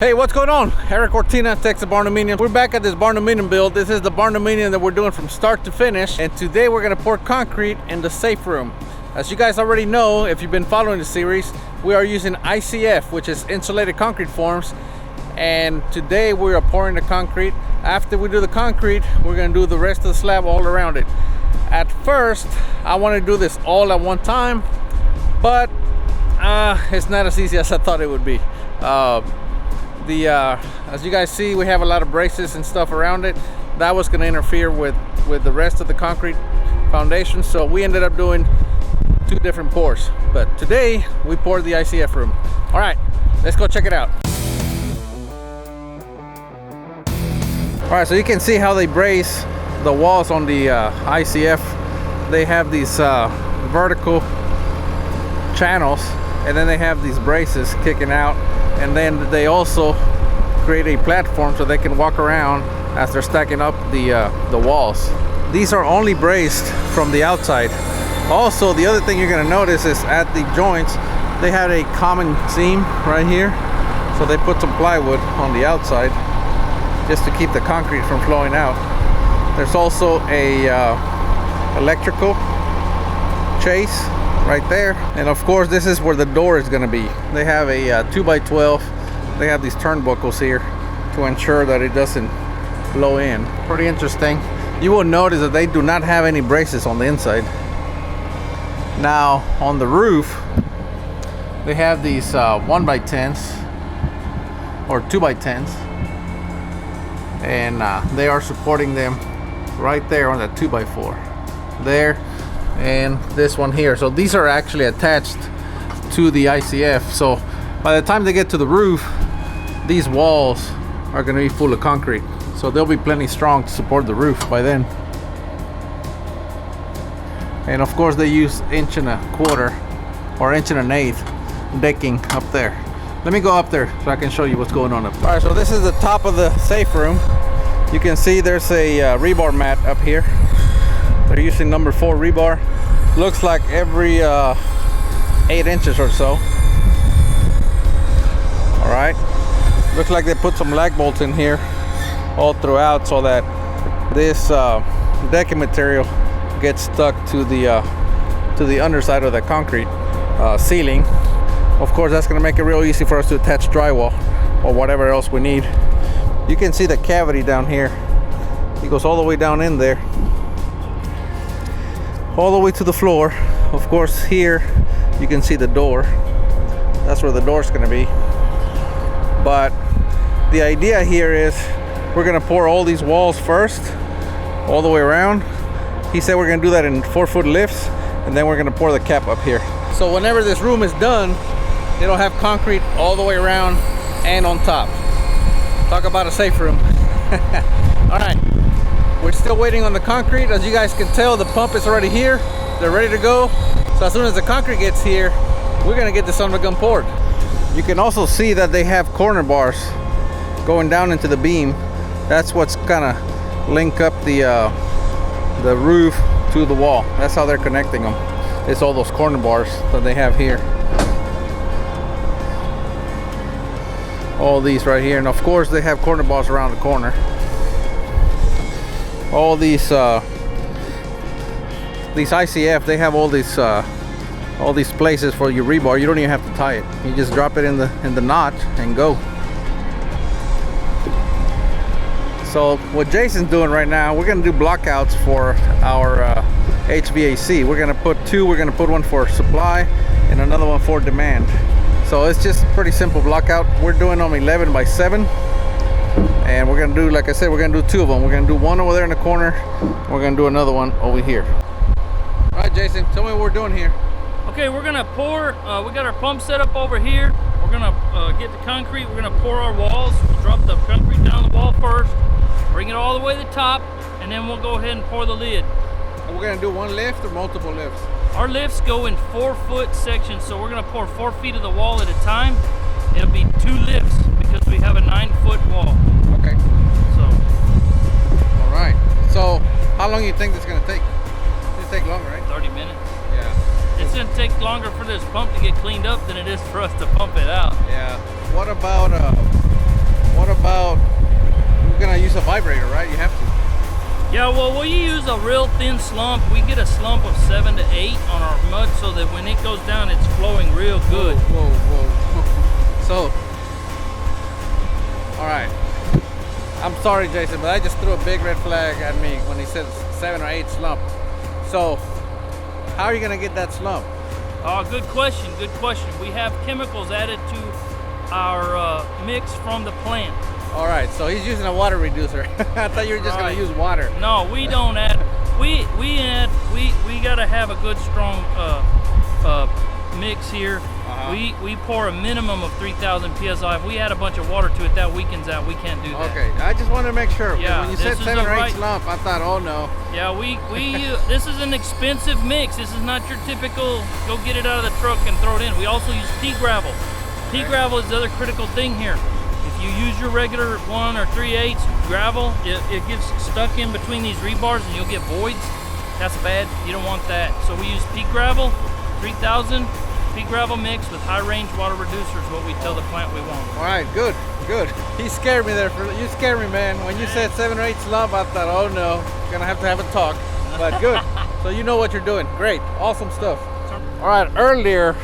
Hey, what's going on? Eric Ortina, Texas Barndominium. We're back at this Barndominium build. This is the Barndominium that we're doing from start to finish. And today we're gonna pour concrete in the safe room. As you guys already know, if you've been following the series, we are using ICF, which is insulated concrete forms. And today we are pouring the concrete. After we do the concrete, we're gonna do the rest of the slab all around it. At first, I wanted to do this all at one time, but it's not as easy as I thought it would be. As you guys see, we have a lot of braces and stuff around it. That was going to interfere with the rest of the concrete foundation, so we ended up doing two different pours. But today we poured the ICF room. All right, let's go check it out. All right, so you can see how they brace the walls on the ICF. They have these vertical channels, and then they have these braces kicking out. And then they also create a platform so they can walk around as they're stacking up the walls. These are only braced from the outside. Also, the other thing you're going to notice is at the joints, they have a common seam right here. So they put some plywood on the outside just to keep the concrete from flowing out. There's also a electrical chase right there, and of course this is where the door is going to be. They have a 2x12. They have these turnbuckles here to ensure that it doesn't blow in. Pretty interesting. You will notice that they do not have any braces on the inside. Now on the roof they have these 1x10s or 2x10s, and they are supporting them right there on that 2x4 there, and this one here. So these are actually attached to the ICF, so by the time they get to the roof, these walls are going to be full of concrete, so they'll be plenty strong to support the roof by then. And of course they use 1.25 inch or 1.1 inch decking up there. Let me go up there so I can show you what's going on up there. All right, so this is the top of the safe room. You can see there's a rebar mat up here. They're using number 4 rebar. Looks like every 8 inches or so. All right. Looks like they put some lag bolts in here all throughout so that this decking material gets stuck to the underside of the concrete ceiling. Of course, that's going to make it real easy for us to attach drywall or whatever else we need. You can see the cavity down here. It goes all the way down in there, all the way to the floor. Of course, here you can see the door. That's where the door's going to be. But the idea here is we're going to pour all these walls first, all the way around. He said we're going to do that in 4-foot lifts, and then we're going to pour the cap up here. So whenever this room is done, it'll have concrete all the way around and on top. Talk about a safe room. All right, we're still waiting on the concrete. As you guys can tell, the pump is already here. They're ready to go. So as soon as the concrete gets here, we're gonna get the son of a gun poured. You can also see that they have corner bars going down into the beam. That's what's gonna link up the roof to the wall. That's how they're connecting them. It's all those corner bars that they have here. All these right here, and of course they have corner bars around the corner. All these ICF, they have all these places for your rebar. You don't even have to tie it. You just drop it in the knot and go. So what Jason's doing right now, we're gonna do blockouts for our HVAC. We're gonna put two. We're gonna put one for supply and another one for demand. So it's just pretty simple blockout. We're doing them 11x7, and we're gonna do, like I said, we're gonna do 2 of them. We're gonna do one over there in the corner. We're gonna do another one over here. All right, Jason, tell me what we're doing here. Okay, we're gonna pour. We got our pump set up over here. We're gonna get the concrete. We're gonna pour our walls. We'll drop the concrete down the wall first, bring it all the way to the top, and then we'll go ahead and pour the lid. Are we gonna do one lift or multiple lifts? Our lifts go in 4-foot sections, so we're gonna pour 4 feet of the wall at a time. It'll be 2 lifts because we have a 9-foot wall. Okay. So. All right. So how long do you think this is gonna take? It'll take longer, right? 30 minutes. Yeah. It's gonna take longer for this pump to get cleaned up than it is for us to pump it out. Yeah. What about vibrator, right? You have to. Yeah, well, we use a real thin slump. We get a slump of 7 to 8 on our mud so that when it goes down, it's flowing real good. Whoa. So, all right. I'm sorry, Jason, but I just threw a big red flag at me when he said 7 or 8 slump. So, how are you gonna get that slump? Oh, good question. We have chemicals added to our mix from the plant. All right, so he's using a water reducer. I thought you were just gonna use water. No, we don't add. We gotta have a good strong mix here. We pour a minimum of 3,000 psi. If we add a bunch of water to it, that weakens out. We can't do that. Okay, I just wanted to make sure. Yeah, when you said 7 or 8 slump, I thought, oh no. Yeah, this is an expensive mix. This is not your typical go get it out of the truck and throw it in. We also use pea gravel. Pea gravel is the other critical thing here. If you use your regular 1 or 3/8 gravel, it gets stuck in between these rebars and you'll get voids. That's bad. You don't want that. So we use pea gravel, 3,000 pea gravel mix with high range water reducers. What we tell the plant we want. All right, good. He scared me there. You scared me, man. When you said 7 or 8 slump, I thought, oh no, gonna have to have a talk. But good. So you know what you're doing. Great, awesome stuff. All right, earlier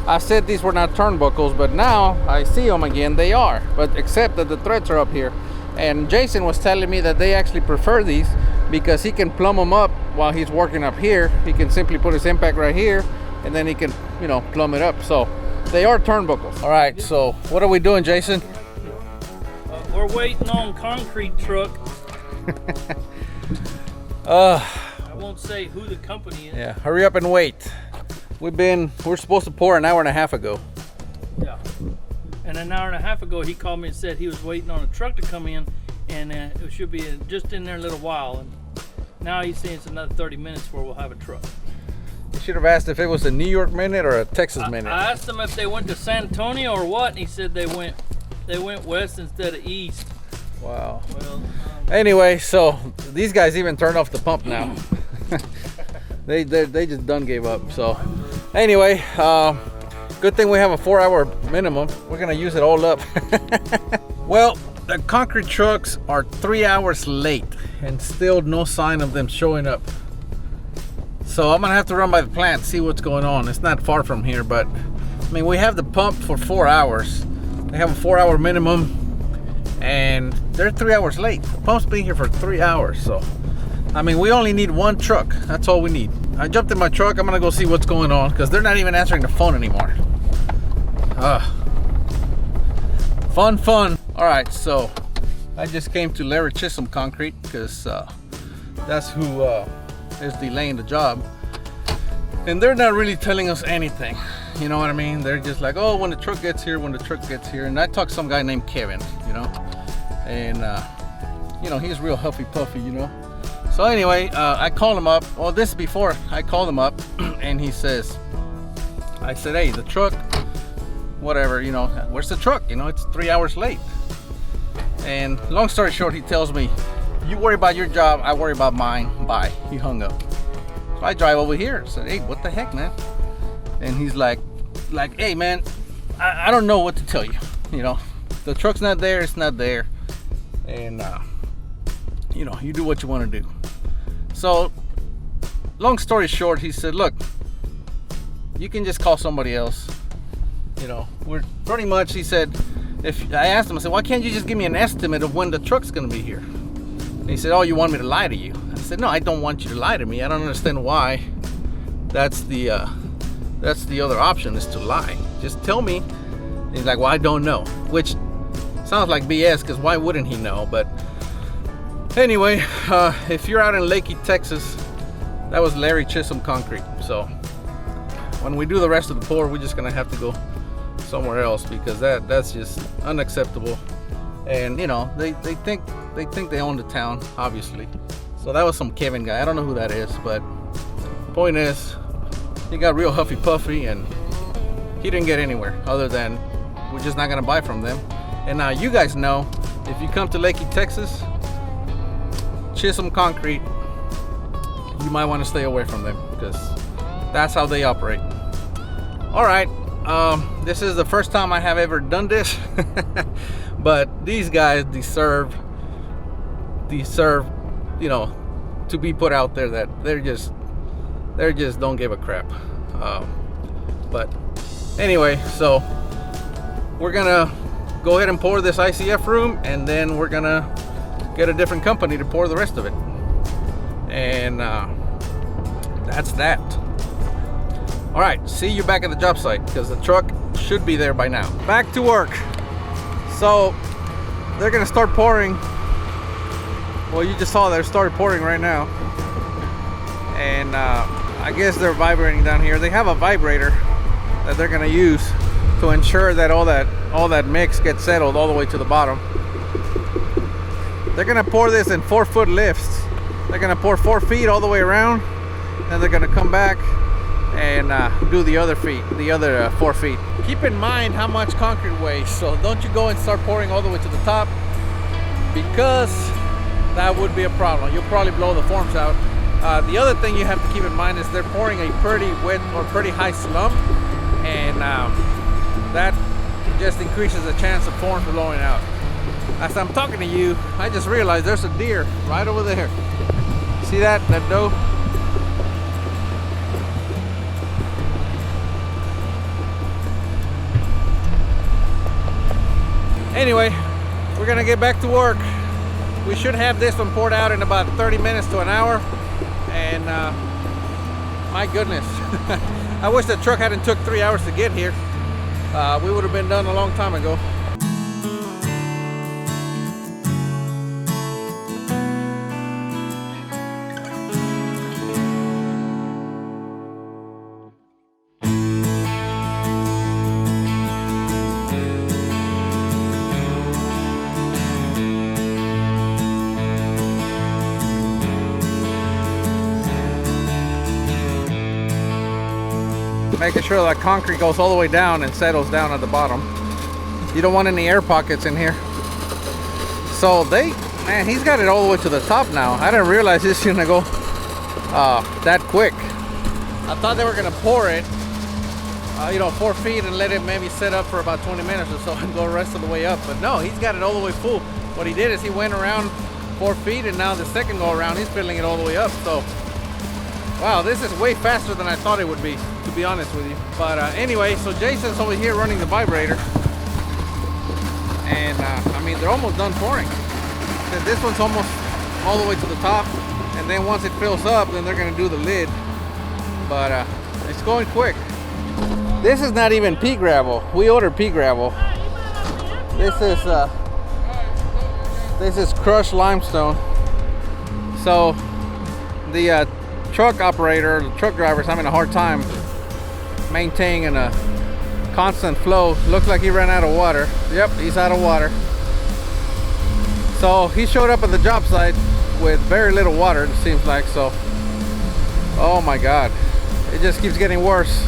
I said these were not turnbuckles, but now I see them again. They are, but except that the threads are up here. And Jason was telling me that they actually prefer these because he can plumb them up while he's working up here. He can simply put his impact right here, and then he can, you know, plumb it up. So they are turnbuckles. All right, so what are we doing, Jason? We're waiting on concrete truck. I won't say who the company is. Yeah, hurry up and wait. We're supposed to pour an hour and a half ago. Yeah. And an hour and a half ago, he called me and said he was waiting on a truck to come in, and it should be just in there a little while. And now he's saying it's another 30 minutes where we'll have a truck. You should have asked if it was a New York minute or a Texas minute. I asked him if they went to San Antonio or what, and he said they went west instead of east. Wow. Well, anyway, so these guys even turned off the pump now. they just done gave up. So anyway, good thing we have a 4-hour minimum. We're gonna use it all up. Well, the concrete trucks are 3 hours late and still no sign of them showing up. So I'm gonna have to run by the plant, see what's going on. It's not far from here, but I mean, we have the pump for 4 hours. They have a 4-hour minimum, and they're 3 hours late. The pump's been here for 3 hours, so I mean, we only need 1 truck. That's all we need. I jumped in my truck. I'm gonna go see what's going on because they're not even answering the phone anymore. Fun. All right, so I just came to Larry Chisholm Concrete because that's who is delaying the job, and they're not really telling us anything. You know what I mean? They're just like, oh, when the truck gets here, And I talked to some guy named Kevin, you know, and you know, he's real huffy puffy, you know. So anyway, I called him up. Well, this is before I called him up, and he says, I said, hey, the truck, whatever, you know, where's the truck? You know, it's 3 hours late. And long story short, he tells me, you worry about your job, I worry about mine. Bye. He hung up. So I drive over here. I said, hey, what the heck, man? And he's like, hey, man, I don't know what to tell you. You know, the truck's not there, it's not there. And, you know, you do what you want to do. So, long story short, he said, look, you can just call somebody else. You know, we're pretty much, he said, if I asked him, I said, why can't you just give me an estimate of when the truck's going to be here? And he said, oh, you want me to lie to you? I said, no, I don't want you to lie to me. I don't understand why that's the other option, is to lie. Just tell me. He's like, well, I don't know, which sounds like BS because why wouldn't he know? But anyway, if you're out in Lakey, Texas, that was Larry Chisholm Concrete. So when we do the rest of the pour, we're just gonna have to go somewhere else because that's just unacceptable. And you know, they think they own the town, obviously. So that was some Kevin guy. I don't know who that is, but point is, he got real huffy puffy and he didn't get anywhere other than we're just not gonna buy from them. And now you guys know, if you come to Lakey, Texas, Chisholm Concrete, you might want to stay away from them because that's how they operate. All right, this is the first time I have ever done this, but these guys deserve deserve, you know, to be put out there, that they're just don't give a crap. But anyway, so we're gonna go ahead and pour this ICF room, and then we're gonna get a different company to pour the rest of it. And that's that. All right, see you back at the job site, because the truck should be there by now. Back to work. So they're gonna start pouring. Well, you just saw they started pouring right now. And I guess they're vibrating down here. They have a vibrator that they're gonna use to ensure that all that mix gets settled all the way to the bottom. They're gonna pour this in 4-foot lifts. They're gonna pour 4 feet all the way around, and they're gonna come back and do the other 4 feet. Keep in mind how much concrete weighs, so don't you go and start pouring all the way to the top, because that would be a problem. You'll probably blow the forms out. The other thing you have to keep in mind is they're pouring a pretty wet or pretty high slump, and that just increases the chance of forms blowing out. As I'm talking to you, I just realized there's a deer right over there. See that doe? Anyway, we're gonna get back to work. We should have this one poured out in about 30 minutes to an hour. And my goodness, I wish the truck hadn't took 3 hours to get here. We would have been done a long time ago. Making sure that concrete goes all the way down and settles down at the bottom. You don't want any air pockets in here. So man, he's got it all the way to the top now. I didn't realize this was gonna go that quick. I thought they were gonna pour it, 4 feet and let it maybe set up for about 20 minutes or so and go the rest of the way up. But no, he's got it all the way full. What he did is he went around 4 feet, and now the second go around he's filling it all the way up. So wow, this is way faster than I thought it would be, to be honest with you. But anyway, so Jason's over here running the vibrator. And I mean, they're almost done pouring. So this one's almost all the way to the top. And then once it fills up, then they're gonna do the lid. But it's going quick. This is not even pea gravel. We ordered pea gravel. This is crushed limestone. So the truck operator, the truck driver, is having a hard time maintaining a constant flow. Looks like he ran out of water. Yep, he's out of water. So he showed up at the job site with very little water, it seems like. So, oh my God, it just keeps getting worse.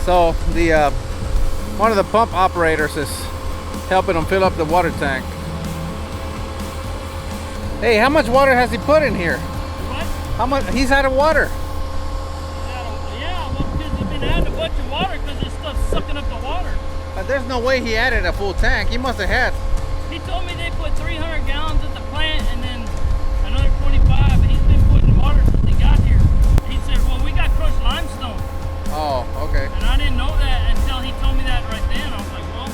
So the one of the pump operators is helping him fill up the water tank. Hey, how much water has he put in here? What? How much? He's out of water. Yeah, well, because he's been adding a bunch of water because this stuff's sucking up the water. There's no way he added a full tank. He must have had. He told me they put 300 gallons at the plant and then another 25, and he's been putting water since he got here. He said, well, we got crushed limestone. Oh, okay. And I didn't know that until he told me that right then. I was like, well,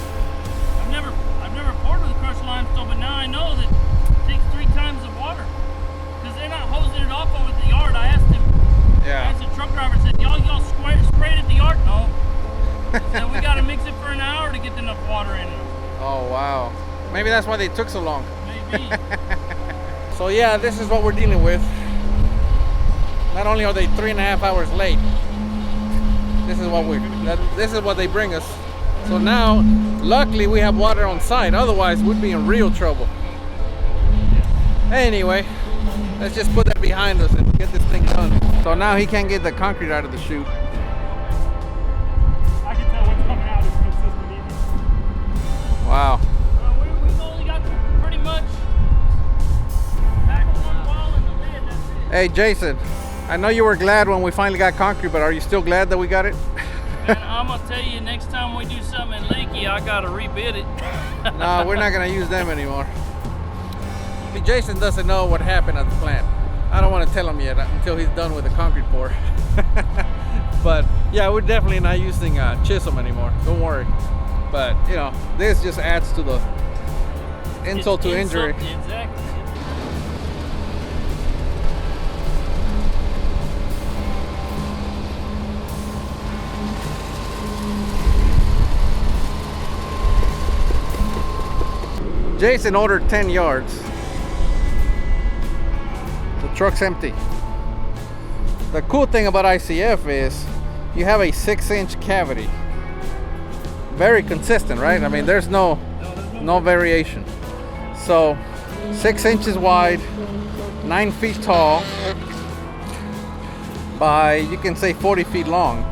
I've never poured with crushed limestone, but now I know that it takes 3 times the water. Because they're not hosing it off over the yard. I asked him. Yeah. I asked the truck driver, said, y'all sprayed at the yard? No. He said, we got to mix it for an hour to get enough water in it. Oh, wow. Maybe that's why they took so long. Maybe. So yeah, this is what we're dealing with. Not only are they 3.5 hours late, this is what they bring us. So now, luckily we have water on site. Otherwise, we'd be in real trouble. Anyway, let's just put that behind us and get this thing done. So now he can't get the concrete out of the chute. I can tell what's coming out is consistent even. Wow. We've only got pretty much back one wall and the lid, that's it. Hey Jason, I know you were glad when we finally got concrete, but are you still glad that we got it? Man, I'm gonna tell you, next time we do something in Leaky, I gotta rebid it. No, we're not gonna use them anymore. See, Jason doesn't know what happened at the plant. I don't want to tell him yet until he's done with the concrete pour. But yeah, we're definitely not using Chisholm anymore. Don't worry. But you know, this just adds to the insult to injury. Exactly. Jason ordered 10 yards. The truck's empty. The cool thing about ICF is you have a 6-inch cavity. Very consistent, right? I mean, there's no variation. So 6 inches wide, 9 feet tall, by, you can say, 40 feet long.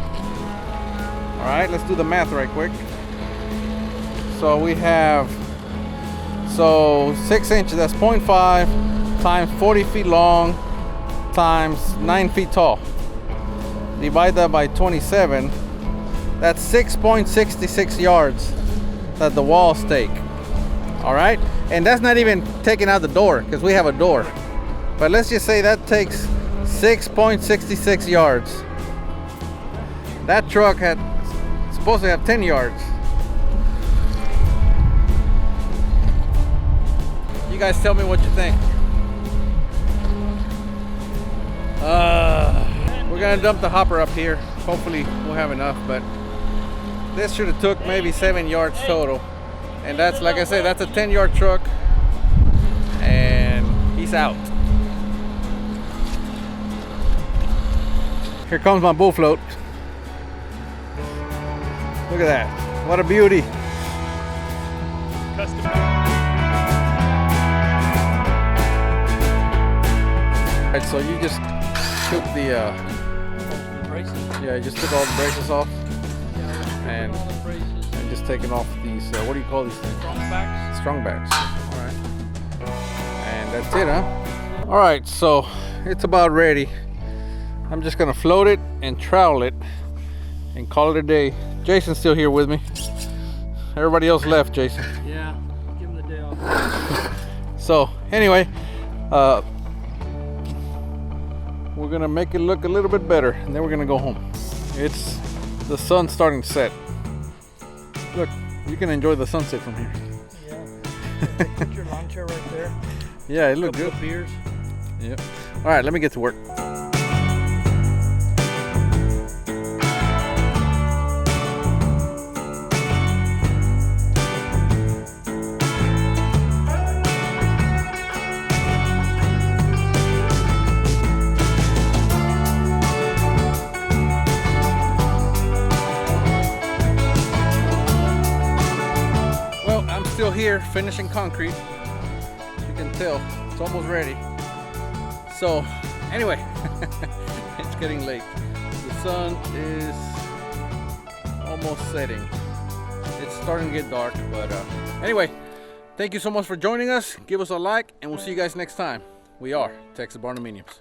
All right, let's do the math right quick. So we have, 6 inches, that's 0.5 times 40 feet long times 9 feet tall. Divide that by 27. That's 6.66 yards that the walls take. All right, and that's not even taking out the door, because we have a door. But let's just say that takes 6.66 yards. That truck had supposed to have 10 yards. You guys tell me what you think. We're gonna dump the hopper up here. Hopefully we'll have enough, but this should have took maybe 7 yards total. And that's, like I said, that's a 10-yard truck, and he's out. Here comes my bull float. Look at that, what a beauty. Custom. Alright, so you just took the Braces. yeah, you just took all the braces off, and All the braces. just taking off these, what do you call these things? Strong backs. Strong backs. All right, and that's it, huh? All right, so it's about ready. I'm just gonna float it and trowel it and call it a day. Jason's still here with me. Everybody else left, Jason. Yeah, give him the day off. So anyway, we're gonna make it look a little bit better, and then we're gonna go home. It's the sun's starting to set. Look, you can enjoy the sunset from here. Yeah. Put your lawn chair right there. Yeah, it looked Couple good. of beers. Yep. All right, let me get to work. Still here finishing concrete. You can tell it's almost ready. So anyway, it's getting late. The sun is almost setting. It's starting to get dark, but anyway, thank you so much for joining us. Give us a like, and we'll see you guys next time. We are Texas Barndominiums.